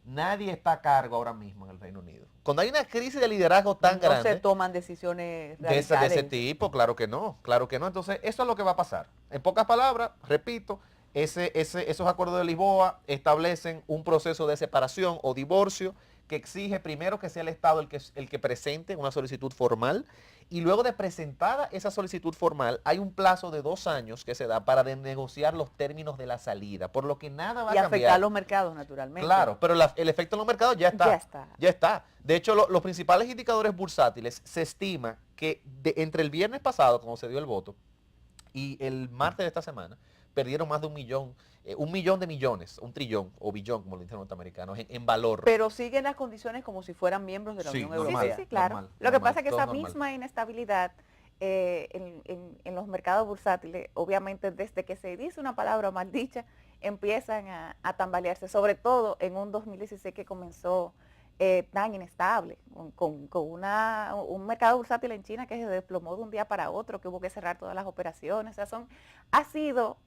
Nadie está a cargo ahora mismo en el Reino Unido. Cuando hay una crisis de liderazgo tan No grande se toman decisiones de ese radicales. tipo, claro que no. Entonces, eso es lo que va a pasar. En pocas palabras, repito, esos acuerdos de Lisboa establecen un proceso de separación o divorcio que exige primero que sea el Estado el que presente una solicitud formal, y luego de presentada esa solicitud formal hay un plazo de 2 años que se da para negociar los términos de la salida, por lo que nada va a Y cambiar. afectar los mercados, naturalmente. Claro, pero el efecto en los mercados ya está. Ya está. Ya está. De hecho, los principales indicadores bursátiles se estima que entre el viernes pasado, cuando se dio el voto, y el martes de esta semana, perdieron más de 1 millón de millones, 1 trillón o billón, como lo dicen los norteamericanos, en valor. Pero siguen las condiciones como si fueran miembros de la Sí, Unión normal. Europea. Sí, sí, claro. normal, Lo que normal, pasa es que todo esa normal. misma inestabilidad en los mercados bursátiles, obviamente desde que se dice una palabra mal dicha, empiezan a tambalearse, sobre todo en un 2016 que comenzó tan inestable, con un mercado bursátil en China que se desplomó de un día para otro, que hubo que cerrar todas las operaciones. O sea, ha sido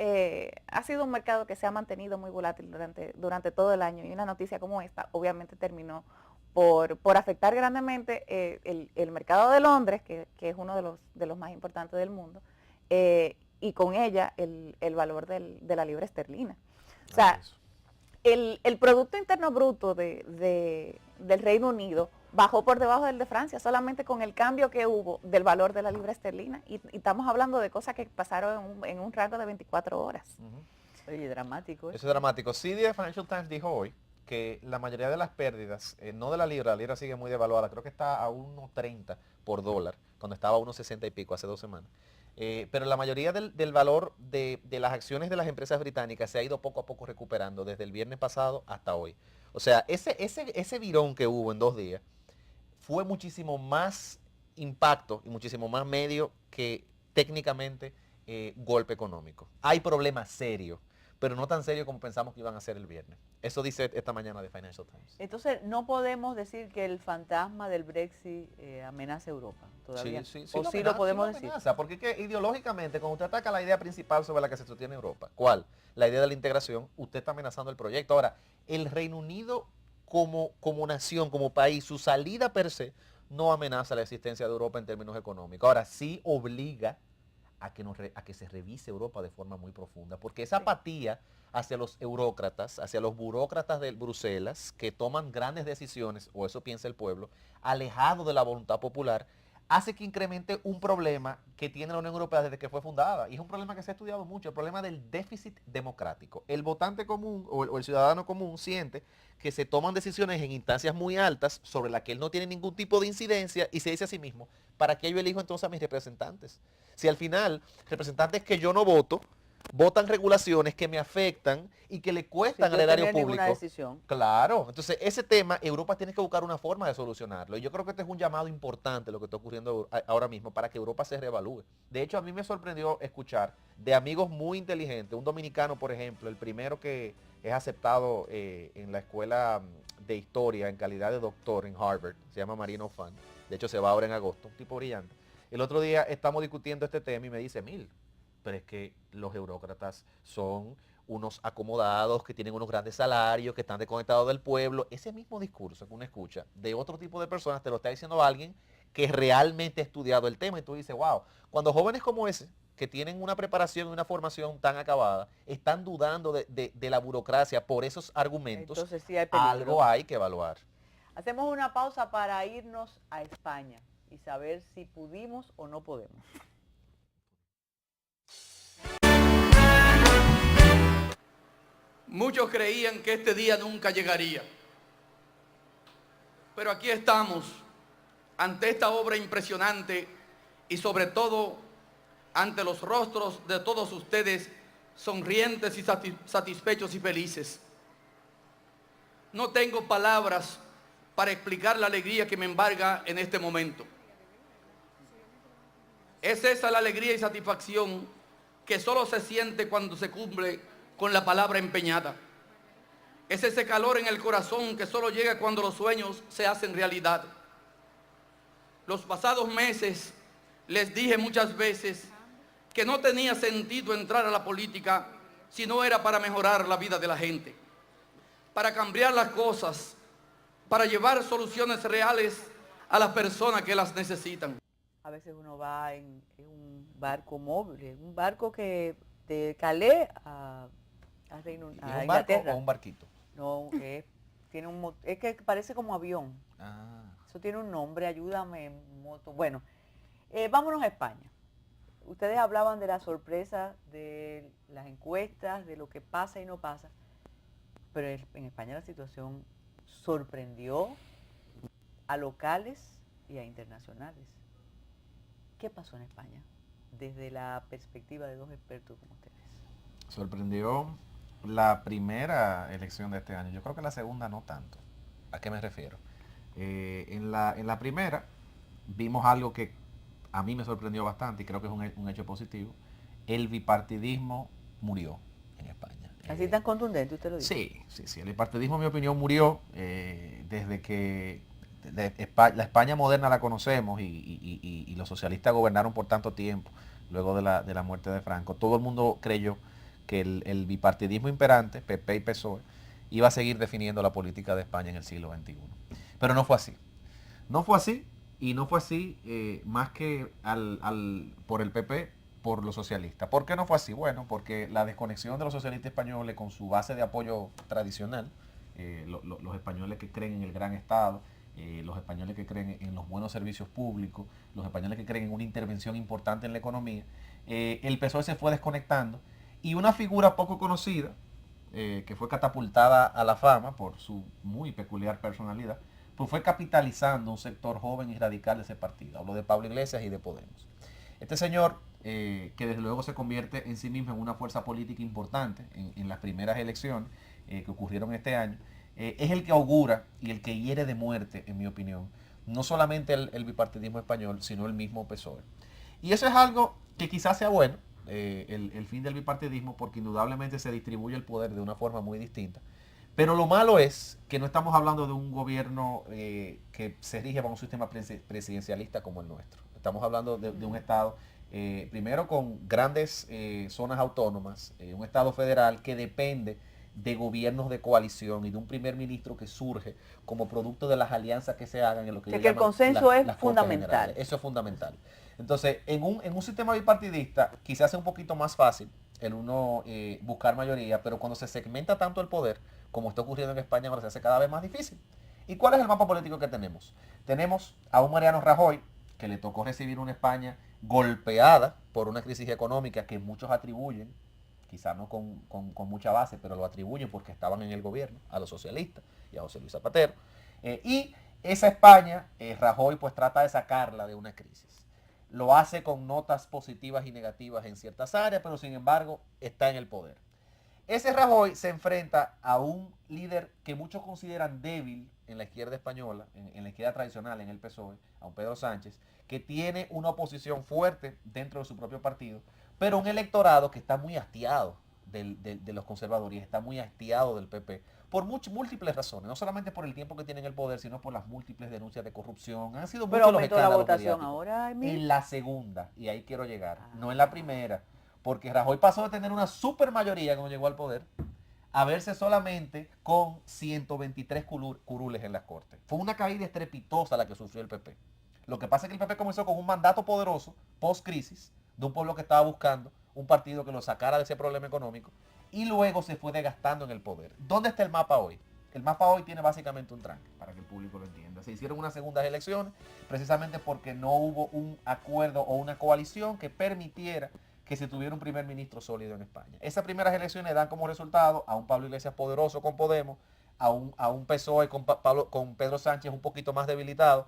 un mercado que se ha mantenido muy volátil durante todo el año, y una noticia como esta obviamente terminó por afectar grandemente el mercado de Londres, que es uno de los más importantes del mundo, y con ella el valor de la libra esterlina. O sea, el Producto Interno Bruto del Reino Unido bajó por debajo del de Francia, solamente con el cambio que hubo del valor de la libra esterlina, y estamos hablando de cosas que pasaron en un rango de 24 horas. Oye, dramático. Eso es dramático. Sí, The Financial Times dijo hoy que la mayoría de las pérdidas, no de la libra sigue muy devaluada, creo que está a 1.30 por dólar, cuando estaba a 1.60 y pico hace 2 semanas. Pero la mayoría del valor de las acciones de las empresas británicas se ha ido poco a poco recuperando desde el viernes pasado hasta hoy. O sea, ese virón que hubo en 2 días fue muchísimo más impacto y muchísimo más medio que técnicamente golpe económico. Hay problemas serios, pero no tan serios como pensamos que iban a ser el viernes. Eso dice esta mañana de Financial Times. Entonces, no podemos decir que el fantasma del Brexit amenaza a Europa todavía. Sí, o sí lo podemos decir. Amenaza, porque es que ideológicamente, cuando usted ataca la idea principal sobre la que se sostiene Europa, ¿cuál? La idea de la integración, usted está amenazando el proyecto. Ahora, el Reino Unido como nación, como país, su salida per se, no amenaza la existencia de Europa en términos económicos. Ahora, sí obliga a que se revise Europa de forma muy profunda, porque esa apatía hacia los eurócratas, hacia los burócratas de Bruselas, que toman grandes decisiones, o eso piensa el pueblo, alejado de la voluntad popular, hace que incremente un problema que tiene la Unión Europea desde que fue fundada, y es un problema que se ha estudiado mucho, el problema del déficit democrático. El votante común o el ciudadano común siente que se toman decisiones en instancias muy altas sobre las que él no tiene ningún tipo de incidencia, y se dice a sí mismo, ¿para qué yo elijo entonces a mis representantes? Si al final, representantes que yo no voto, votan regulaciones que me afectan y que le cuestan al erario público. Decisión. Claro, entonces ese tema Europa tiene que buscar una forma de solucionarlo, y yo creo que este es un llamado importante lo que está ocurriendo ahora mismo para que Europa se reevalúe. De hecho, a mí me sorprendió escuchar de amigos muy inteligentes, un dominicano por ejemplo, el primero que es aceptado en la escuela de historia en calidad de doctor en Harvard, se llama Marino Fan, de hecho se va ahora en agosto, un tipo brillante. El otro día estamos discutiendo este tema y me dice, pero es que los eurócratas son unos acomodados, que tienen unos grandes salarios, que están desconectados del pueblo. Ese mismo discurso que uno escucha de otro tipo de personas te lo está diciendo alguien que realmente ha estudiado el tema, y tú dices, wow, cuando jóvenes como ese, que tienen una preparación y una formación tan acabada, están dudando de la burocracia por esos argumentos, entonces sí hay peligro. Algo hay que evaluar. Hacemos una pausa para irnos a España y saber si pudimos o no podemos. Muchos creían que este día nunca llegaría, pero aquí estamos ante esta obra impresionante y sobre todo ante los rostros de todos ustedes sonrientes y satisfechos y felices. No tengo palabras para explicar la alegría que me embarga en este momento. Es esa la alegría y satisfacción que solo se siente cuando se cumple con la palabra empeñada. Es ese calor en el corazón que solo llega cuando los sueños se hacen realidad. Los pasados meses les dije muchas veces que no tenía sentido entrar a la política si no era para mejorar la vida de la gente, para cambiar las cosas, para llevar soluciones reales a las personas que las necesitan. A veces uno va en un barco móvil, un barco que de Calais a ¿Y Inglaterra. un barco o un barquito? No, es tiene es que parece como avión. Ah. Eso tiene un nombre, ayúdame, moto. Bueno, vámonos a España. Ustedes hablaban de la sorpresa de las encuestas, de lo que pasa y no pasa, pero en España la situación sorprendió a locales y a internacionales. ¿Qué pasó en España desde la perspectiva de dos expertos como ustedes? Sorprendió la primera elección de este año. Yo creo que la segunda no tanto. ¿A qué me refiero? En la primera vimos algo que a mí me sorprendió bastante y creo que es un hecho positivo. El bipartidismo murió en España. Así tan contundente, usted lo dice. Sí. El bipartidismo, en mi opinión, murió desde que la España moderna la conocemos y los socialistas gobernaron por tanto tiempo, luego de la muerte de Franco. Todo el mundo creyó que el bipartidismo imperante, PP y PSOE, iba a seguir definiendo la política de España en el siglo XXI. Pero no fue así. No fue así, y no fue así más que por el PP, por los socialistas. ¿Por qué no fue así? Bueno, porque la desconexión de los socialistas españoles con su base de apoyo tradicional, los españoles que creen en el gran Estado, los españoles que creen en los buenos servicios públicos, los españoles que creen en una intervención importante en la economía, el PSOE se fue desconectando y una figura poco conocida, que fue catapultada a la fama por su muy peculiar personalidad, pues fue capitalizando un sector joven y radical de ese partido. Hablo de Pablo Iglesias y de Podemos. Este señor, que desde luego se convierte en sí mismo en una fuerza política importante en las primeras elecciones que ocurrieron este año, es el que augura y el que hiere de muerte, en mi opinión, no solamente el bipartidismo español, sino el mismo PSOE. Y eso es algo que quizás sea bueno, el fin del bipartidismo, porque indudablemente se distribuye el poder de una forma muy distinta. Pero lo malo es que no estamos hablando de un gobierno que se rige bajo un sistema presidencialista como el nuestro. Estamos hablando de un Estado, primero con grandes zonas autónomas, un Estado federal que depende de gobiernos de coalición y de un primer ministro que surge como producto de las alianzas que se hagan en lo que el consenso es fundamental. Eso es fundamental. Entonces, en un sistema bipartidista quizás sea un poquito más fácil el uno buscar mayoría, pero cuando se segmenta tanto el poder, como está ocurriendo en España, ahora se hace cada vez más difícil. ¿Y cuál es el mapa político que tenemos? Tenemos a un Mariano Rajoy, que le tocó recibir una España golpeada por una crisis económica que muchos atribuyen, quizás no con mucha base, pero lo atribuyen porque estaban en el gobierno, a los socialistas y a José Luis Zapatero. Y esa España, Rajoy pues trata de sacarla de una crisis. Lo hace con notas positivas y negativas en ciertas áreas, pero sin embargo está en el poder. Ese Rajoy se enfrenta a un líder que muchos consideran débil en la izquierda española, en la izquierda tradicional, en el PSOE, a un Pedro Sánchez, que tiene una oposición fuerte dentro de su propio partido, pero un electorado que está muy hastiado de los conservadores y está muy hastiado del PP por múltiples razones, no solamente por el tiempo que tienen el poder, sino por las múltiples denuncias de corrupción. Han sido muchos los escándalos la votación mediáticos. ahora, en la segunda, y ahí quiero llegar, no en la primera, porque Rajoy pasó de tener una super mayoría cuando llegó al poder a verse solamente con 123 curules en las Cortes. Fue una caída estrepitosa la que sufrió el PP. Lo que pasa es que el PP comenzó con un mandato poderoso, post-crisis, de un pueblo que estaba buscando un partido que lo sacara de ese problema económico, y luego se fue desgastando en el poder. ¿Dónde está el mapa hoy? El mapa hoy tiene básicamente un tranque, para que el público lo entienda. Se hicieron unas segundas elecciones, precisamente porque no hubo un acuerdo o una coalición que permitiera que se tuviera un primer ministro sólido en España. Esas primeras elecciones dan como resultado a un Pablo Iglesias poderoso con Podemos, a un PSOE con Pedro Sánchez un poquito más debilitado,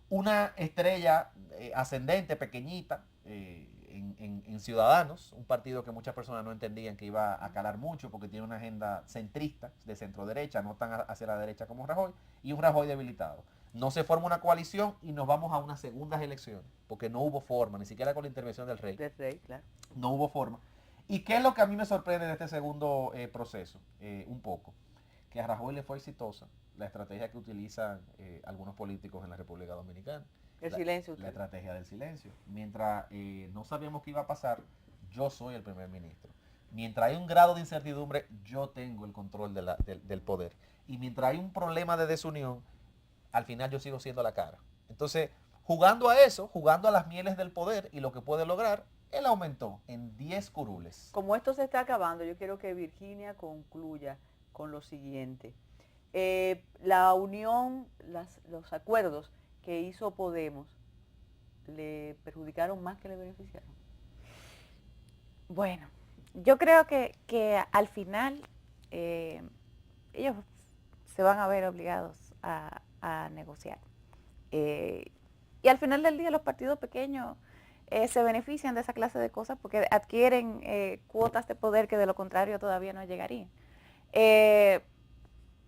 una estrella ascendente, pequeñita, en Ciudadanos, un partido que muchas personas no entendían que iba a calar mucho porque tiene una agenda centrista, de centro derecha, no tan hacia la derecha como Rajoy, y un Rajoy debilitado. No se forma una coalición y nos vamos a unas segundas elecciones, porque no hubo forma, ni siquiera con la intervención del rey. Claro. No hubo forma. ¿Y qué es lo que a mí me sorprende de este segundo proceso? Un poco. Que a Rajoy le fue exitosa la estrategia que utilizan algunos políticos en la República Dominicana. El silencio. La estrategia del silencio. Mientras no sabíamos qué iba a pasar, yo soy el primer ministro. Mientras hay un grado de incertidumbre, yo tengo el control del poder. Y mientras hay un problema de desunión, al final yo sigo siendo la cara. Entonces, jugando a eso, jugando a las mieles del poder y lo que puede lograr, él aumentó en 10 curules. Como esto se está acabando, yo quiero que Virginia concluya con lo siguiente. La unión, los acuerdos que hizo Podemos, ¿le perjudicaron más que le beneficiaron? Bueno, yo creo que al final ellos se van a ver obligados a negociar. Y al final del día los partidos pequeños se benefician de esa clase de cosas porque adquieren cuotas de poder que de lo contrario todavía no llegarían.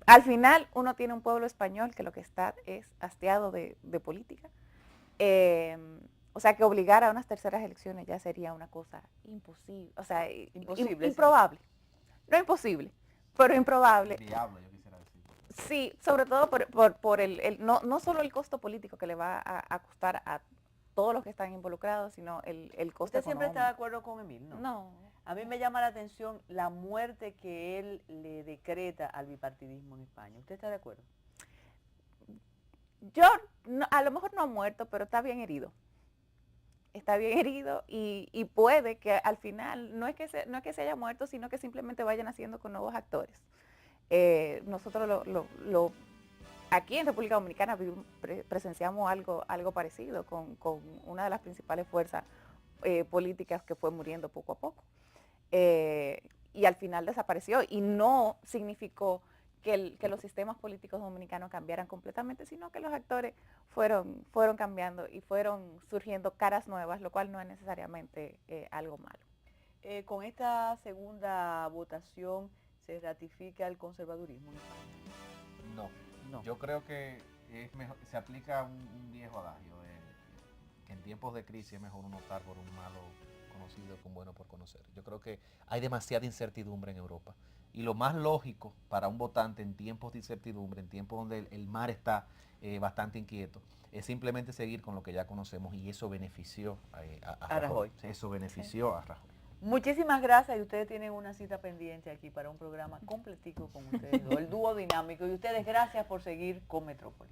Al final uno tiene un pueblo español que lo que está es hastiado de política. O sea que obligar a unas terceras elecciones ya sería una cosa imposible, o sea, Imposible, improbable. No imposible, pero improbable. Viable, yo quisiera decir. Sí, sobre todo por no solo el costo político que le va a costar a todos los que están involucrados, sino el costo ¿Usted siempre económico. está de acuerdo con Emil? No. No. A mí me llama la atención la muerte que él le decreta al bipartidismo en España. ¿Usted está de acuerdo? Yo, a lo mejor no ha muerto, pero está bien herido. Está bien herido y puede que al final no es que se haya muerto, sino que simplemente vayan haciendo con nuevos actores. Nosotros aquí en República Dominicana presenciamos algo parecido con una de las principales fuerzas políticas que fue muriendo poco a poco. Y al final desapareció y no significó que los sistemas políticos dominicanos cambiaran completamente, sino que los actores fueron cambiando y fueron surgiendo caras nuevas, lo cual no es necesariamente algo malo. Con esta segunda votación, ¿se ratifica el conservadurismo en España? No. Yo creo que es mejor, se aplica un viejo adagio, que en tiempos de crisis es mejor uno optar por un malo conocido que un bueno por conocer. Yo creo que hay demasiada incertidumbre en Europa y lo más lógico para un votante en tiempos de incertidumbre, en tiempos donde el mar está bastante inquieto, es simplemente seguir con lo que ya conocemos y eso benefició a Rajoy. Eso benefició a Rajoy. Muchísimas gracias y ustedes tienen una cita pendiente aquí para un programa completico con ustedes, el dúo dinámico, y ustedes gracias por seguir con Metrópolis.